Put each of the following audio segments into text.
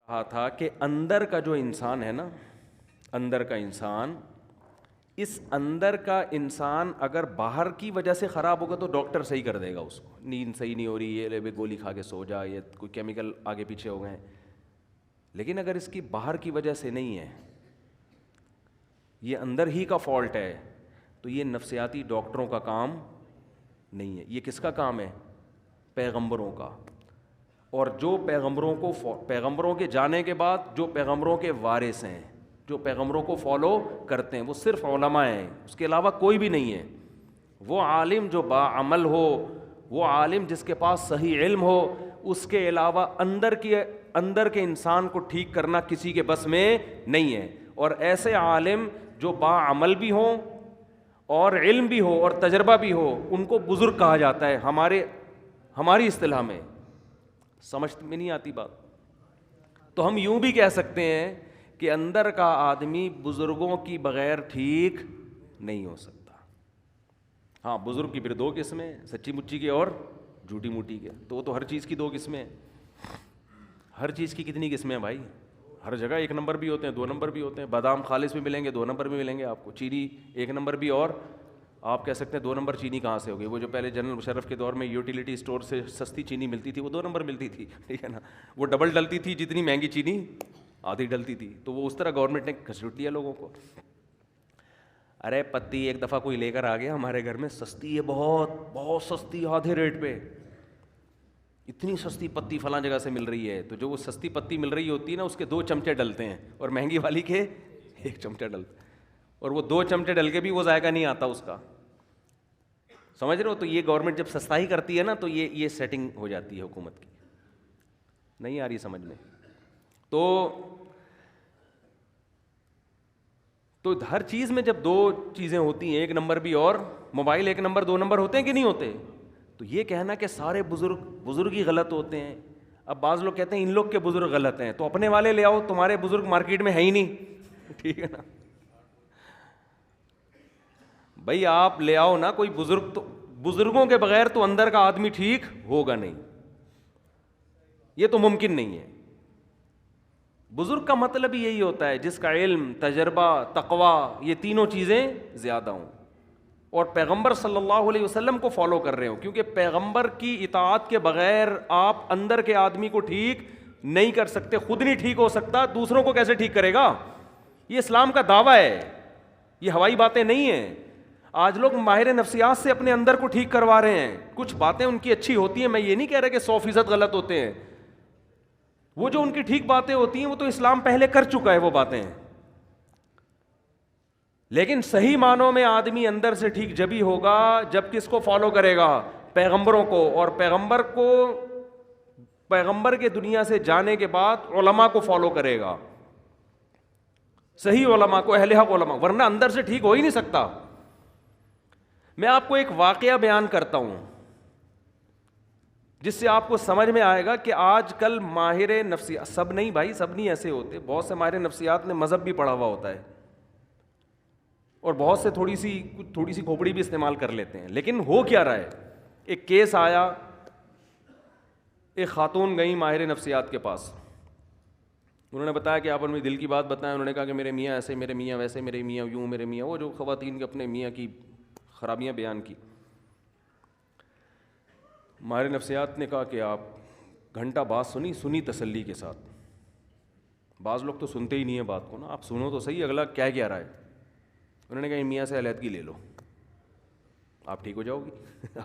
کہا تھا کہ اندر کا جو انسان ہے نا، اندر کا انسان، اس اندر کا انسان اگر باہر کی وجہ سے خراب ہوگا تو ڈاکٹر صحیح کر دے گا اس کو، نیند صحیح نہیں ہو رہی ہے، لے گولی کھا کے سو جا، یا کوئی کیمیکل آگے پیچھے ہو گئے ہیں. لیکن اگر اس کی باہر کی وجہ سے نہیں ہے، یہ اندر ہی کا فالٹ ہے، تو یہ نفسیاتی ڈاکٹروں کا کام نہیں ہے. یہ کس کا کام ہے؟ پیغمبروں کا. اور جو پیغمبروں کے جانے کے بعد جو پیغمبروں کے وارث ہیں، جو پیغمبروں کو فالو کرتے ہیں، وہ صرف علماء ہیں، اس کے علاوہ کوئی بھی نہیں ہے. وہ عالم جو باعمل ہو، وہ عالم جس کے پاس صحیح علم ہو، اس کے علاوہ اندر کے انسان کو ٹھیک کرنا کسی کے بس میں نہیں ہے. اور ایسے عالم جو باعمل بھی ہوں اور علم بھی ہو اور تجربہ بھی ہو، ان کو بزرگ کہا جاتا ہے ہماری اصطلاح میں. سمجھ میں نہیں آتی بات؟ تو ہم یوں بھی کہہ سکتے ہیں کہ اندر کا آدمی بزرگوں کی بغیر ٹھیک نہیں ہو سکتا. ہاں، بزرگ کی پھر دو قسمیں، سچی مچی کے اور جھوٹی موٹی کے. تو وہ تو ہر چیز کی دو قسمیں ہیں. ہر چیز کی کتنی قسمیں ہیں بھائی؟ ہر جگہ ایک نمبر بھی ہوتے ہیں، دو نمبر بھی ہوتے ہیں. بادام خالص بھی ملیں گے، دو نمبر بھی ملیں گے آپ کو. چینی ایک نمبر بھی، اور آپ کہہ سکتے ہیں دو نمبر چینی کہاں سے ہوگی؟ وہ جو پہلے جنرل مشرف کے دور میں یوٹیلیٹی اسٹور سے سستی چینی ملتی تھی، وہ دو نمبر ملتی تھی، ٹھیک ہے نا. وہ ڈبل ڈلتی تھی، جتنی مہنگی چینی آدھی ڈلتی تھی. تو وہ اس طرح گورنمنٹ نے گھسیٹ لیا لوگوں کو. ارے پتی ایک دفعہ کوئی لے کر آ گیا ہمارے گھر میں، سستی ہے، بہت بہت سستی، آدھے ریٹ پہ. اتنی سستی پتی فلاں جگہ سے مل رہی ہے. تو جو وہ سستی پتی مل رہی ہوتی ہے نا، اس کے 2 چمچے ڈلتے ہیں، اور مہنگی والی کے 1 چمچہ ڈلتا ہے. اور وہ 2 چمچے ڈل کے بھی وہ ذائقہ نہیں آتا اس کا. سمجھ رہے ہو؟ تو یہ گورنمنٹ جب سستائی کرتی ہے نا، تو یہ سیٹنگ ہو جاتی ہے حکومت کی. نہیں آ رہی سمجھ میں؟ تو ہر چیز میں جب 2 چیزیں ہوتی ہیں، 1 نمبر بھی اور موبائل 1 نمبر 2 نمبر ہوتے ہیں کہ نہیں ہوتے؟ تو یہ کہنا کہ سارے بزرگ ہی غلط ہوتے ہیں. اب بعض لوگ کہتے ہیں ان لوگ کے بزرگ غلط ہیں، تو اپنے والے لے آؤ، تمہارے بزرگ مارکیٹ میں ہے ہی نہیں. ٹھیک ہے نا بھائی، آپ لے آؤ نا کوئی بزرگ. تو بزرگوں کے بغیر تو اندر کا آدمی ٹھیک ہوگا نہیں، یہ تو ممکن نہیں ہے. بزرگ کا مطلب ہی یہی ہوتا ہے جس کا علم، تجربہ، تقوی، یہ تینوں چیزیں زیادہ ہوں، اور پیغمبر صلی اللہ علیہ وسلم کو فالو کر رہے ہوں. کیونکہ پیغمبر کی اطاعت کے بغیر آپ اندر کے آدمی کو ٹھیک نہیں کر سکتے. خود نہیں ٹھیک ہو سکتا، دوسروں کو کیسے ٹھیک کرے گا؟ یہ اسلام کا دعویٰ ہے، یہ ہوائی باتیں نہیں ہیں. آج لوگ ماہر نفسیات سے اپنے اندر کو ٹھیک کروا رہے ہیں. کچھ باتیں ان کی اچھی ہوتی ہیں، میں یہ نہیں کہہ رہا کہ 100% غلط ہوتے ہیں. وہ جو ان کی ٹھیک باتیں ہوتی ہیں، وہ تو اسلام پہلے کر چکا ہے وہ باتیں. لیکن صحیح معنوں میں آدمی اندر سے ٹھیک جبھی ہوگا جب کس کو فالو کرے گا؟ پیغمبروں کو. اور پیغمبر کے دنیا سے جانے کے بعد علماء کو فالو کرے گا، صحیح علماء کو، اہل حق علماء، ورنہ اندر سے ٹھیک ہو ہی نہیں سکتا. میں آپ کو ایک واقعہ بیان کرتا ہوں جس سے آپ کو سمجھ میں آئے گا کہ آج کل ماہر نفسیات، سب نہیں بھائی، سب نہیں ایسے ہوتے. بہت سے ماہر نفسیات نے مذہب بھی پڑھا ہوا ہوتا ہے، اور بہت سے تھوڑی سی کھوپڑی بھی استعمال کر لیتے ہیں. لیکن ہو کیا رہا ہے؟ ایک کیس آیا، ایک خاتون گئی ماہر نفسیات کے پاس. انہوں نے بتایا کہ آپ اپنی دل کی بات بتائیں. انہوں نے کہا کہ میرے میاں ایسے، میرے میاں ویسے، میرے میاں یوں، میرے میاں وہ، جو خواتین کے اپنے میاں کی خرابیاں بیان کی. ماہر نفسیات نے کہا کہ آپ گھنٹہ بات سنی تسلی کے ساتھ. بعض لوگ تو سنتے ہی نہیں ہیں بات کو نا، آپ سنو تو صحیح اگلا کیا رہا ہے. انہوں نے کہا میاں سے علیحدگی لے لو، آپ ٹھیک ہو جاؤ گی.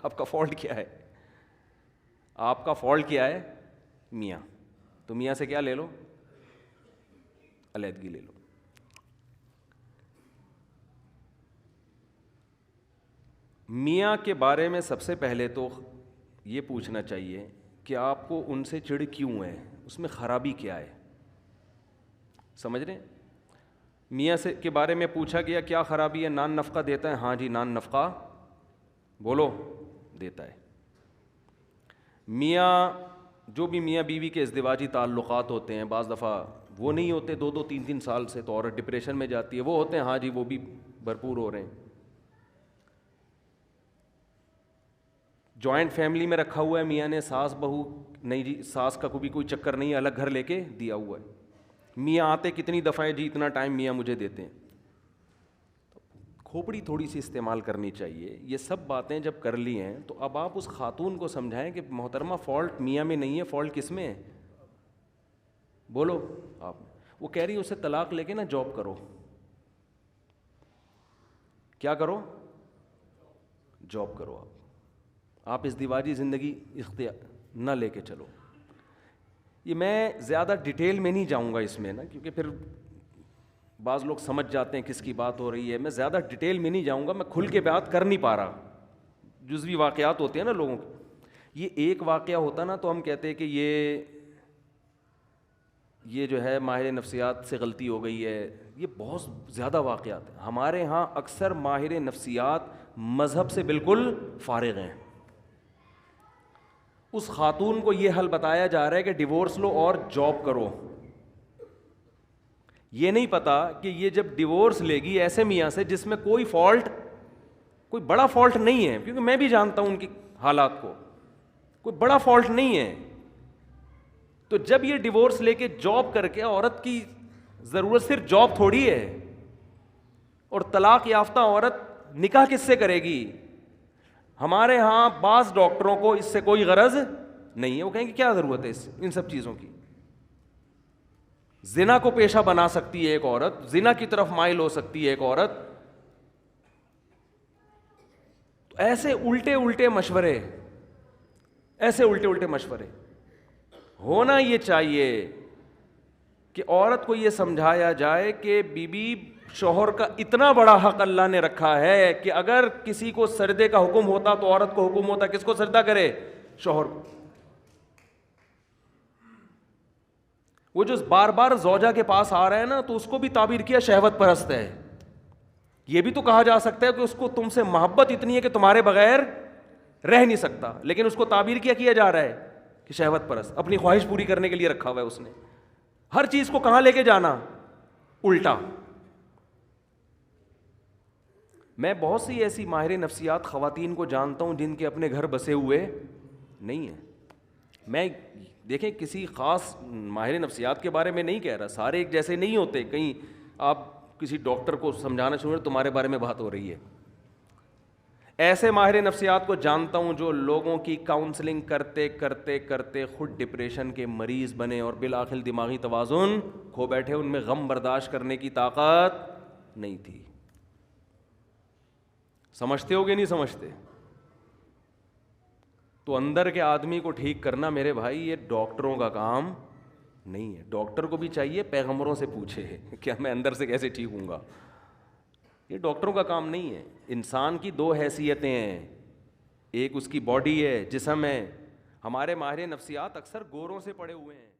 آپ کا فالٹ کیا ہے؟ آپ کا فالٹ کیا ہے؟ میاں. تو میاں سے کیا لے لو؟ علیحدگی لے لو. میاں کے بارے میں سب سے پہلے تو یہ پوچھنا چاہیے کہ آپ کو ان سے چڑ کیوں ہے، اس میں خرابی کیا ہے. سمجھ رہے ہیں؟ میاں سے کے بارے میں پوچھا گیا کیا خرابی ہے؟ نان نفقہ دیتا ہے؟ ہاں جی نان نفقہ بولو دیتا ہے. میاں، جو بھی میاں بیوی کے ازدواجی تعلقات ہوتے ہیں، بعض دفعہ وہ نہیں ہوتے 2-2 3-3 سال سے، تو عورت ڈپریشن میں جاتی ہے. وہ ہوتے ہیں، ہاں جی وہ بھی بھرپور ہو رہے ہیں. جوائنٹ فیملی میں رکھا ہوا ہے میاں نے، ساس بہو نہیں جی ساس کا کوئی چکر نہیں ہے, الگ گھر لے کے دیا ہوا ہے. میاں آتے کتنی دفعہ جی اتنا ٹائم میاں مجھے دیتے ہیں. کھوپڑی تھوڑی سی استعمال کرنی چاہیے. یہ سب باتیں جب کر لی ہیں تو اب آپ اس خاتون کو سمجھائیں کہ محترمہ فالٹ میاں میں نہیں ہے, فالٹ کس میں ہے, بولو آپ. وہ کہہ رہی ہے اسے طلاق لے کے نا جاب کرو. کیا کرو؟ جاب کرو. آپ ازدواجی زندگی اختیار نہ لے کے چلو. یہ میں زیادہ ڈیٹیل میں نہیں جاؤں گا اس میں نا, کیونکہ پھر بعض لوگ سمجھ جاتے ہیں کس کی بات ہو رہی ہے. میں زیادہ ڈیٹیل میں نہیں جاؤں گا, میں کھل کے بات کر نہیں پا رہا. جزوی واقعات ہوتے ہیں نا لوگوں کے, یہ ایک واقعہ ہوتا نا تو ہم کہتے ہیں کہ یہ جو ہے ماہر نفسیات سے غلطی ہو گئی ہے. یہ بہت زیادہ واقعات ہیں. ہمارے ہاں اکثر ماہر نفسیات مذہب سے بالکل فارغ ہیں. اس خاتون کو یہ حل بتایا جا رہا ہے کہ ڈیورس لو اور جاب کرو. یہ نہیں پتا کہ یہ جب ڈیورس لے گی ایسے میاں سے جس میں کوئی فالٹ, کوئی بڑا فالٹ نہیں ہے, کیونکہ میں بھی جانتا ہوں ان کی حالات کو, کوئی بڑا فالٹ نہیں ہے. تو جب یہ ڈیورس لے کے جاب کر کے, عورت کی ضرورت صرف جاب تھوڑی ہے, اور طلاق یافتہ عورت نکاح کس سے کرے گی؟ ہمارے ہاں بعض ڈاکٹروں کو اس سے کوئی غرض نہیں ہے. وہ کہیں گے کیا ضرورت ہے ان سب چیزوں کی. زنا کو پیشہ بنا سکتی ہے ایک عورت, زنا کی طرف مائل ہو سکتی ہے ایک عورت. ایسے الٹے الٹے مشورے, ایسے الٹے الٹے مشورے. ہونا یہ چاہیے کہ عورت کو یہ سمجھایا جائے کہ بیوی شوہر کا اتنا بڑا حق اللہ نے رکھا ہے کہ اگر کسی کو سردے کا حکم ہوتا تو عورت کو حکم ہوتا کس کو سردہ کرے؟ شوہر کو. وہ جو بار بار زوجہ کے پاس آ رہا ہے نا, تو اس کو بھی تعبیر کیا شہوت پرست ہے. یہ بھی تو کہا جا سکتا ہے کہ اس کو تم سے محبت اتنی ہے کہ تمہارے بغیر رہ نہیں سکتا, لیکن اس کو تعبیر کیا جا رہا ہے کہ شہوت پرست, اپنی خواہش پوری کرنے کے لیے رکھا ہوا ہے اس نے. ہر چیز کو کہاں لے کے جانا؟ الٹا. میں بہت سی ایسی ماہر نفسیات خواتین کو جانتا ہوں جن کے اپنے گھر بسے ہوئے نہیں ہیں. میں دیکھیں کسی خاص ماہر نفسیات کے بارے میں نہیں کہہ رہا, سارے ایک جیسے نہیں ہوتے. کہیں آپ کسی ڈاکٹر کو سمجھانا شروع کریں تمہارے بارے میں بات ہو رہی ہے. ایسے ماہر نفسیات کو جانتا ہوں جو لوگوں کی کاؤنسلنگ کرتے کرتے کرتے خود ڈپریشن کے مریض بنے اور بالآخر دماغی توازن کھو بیٹھے. ان میں غم برداشت کرنے کی طاقت نہیں تھی. سمجھتے ہو کہ نہیں سمجھتے؟ تو اندر کے آدمی کو ٹھیک کرنا میرے بھائی یہ ڈاکٹروں کا کام نہیں ہے. ڈاکٹر کو بھی چاہیے پیغمبروں سے پوچھے کیا میں اندر سے کیسے ٹھیک ہوں گا. یہ ڈاکٹروں کا کام نہیں ہے. انسان کی دو حیثیتیں ہیں, ایک اس کی باڈی ہے, جسم ہے. ہمارے ماہر نفسیات اکثر گوروں سے پڑے ہوئے ہیں.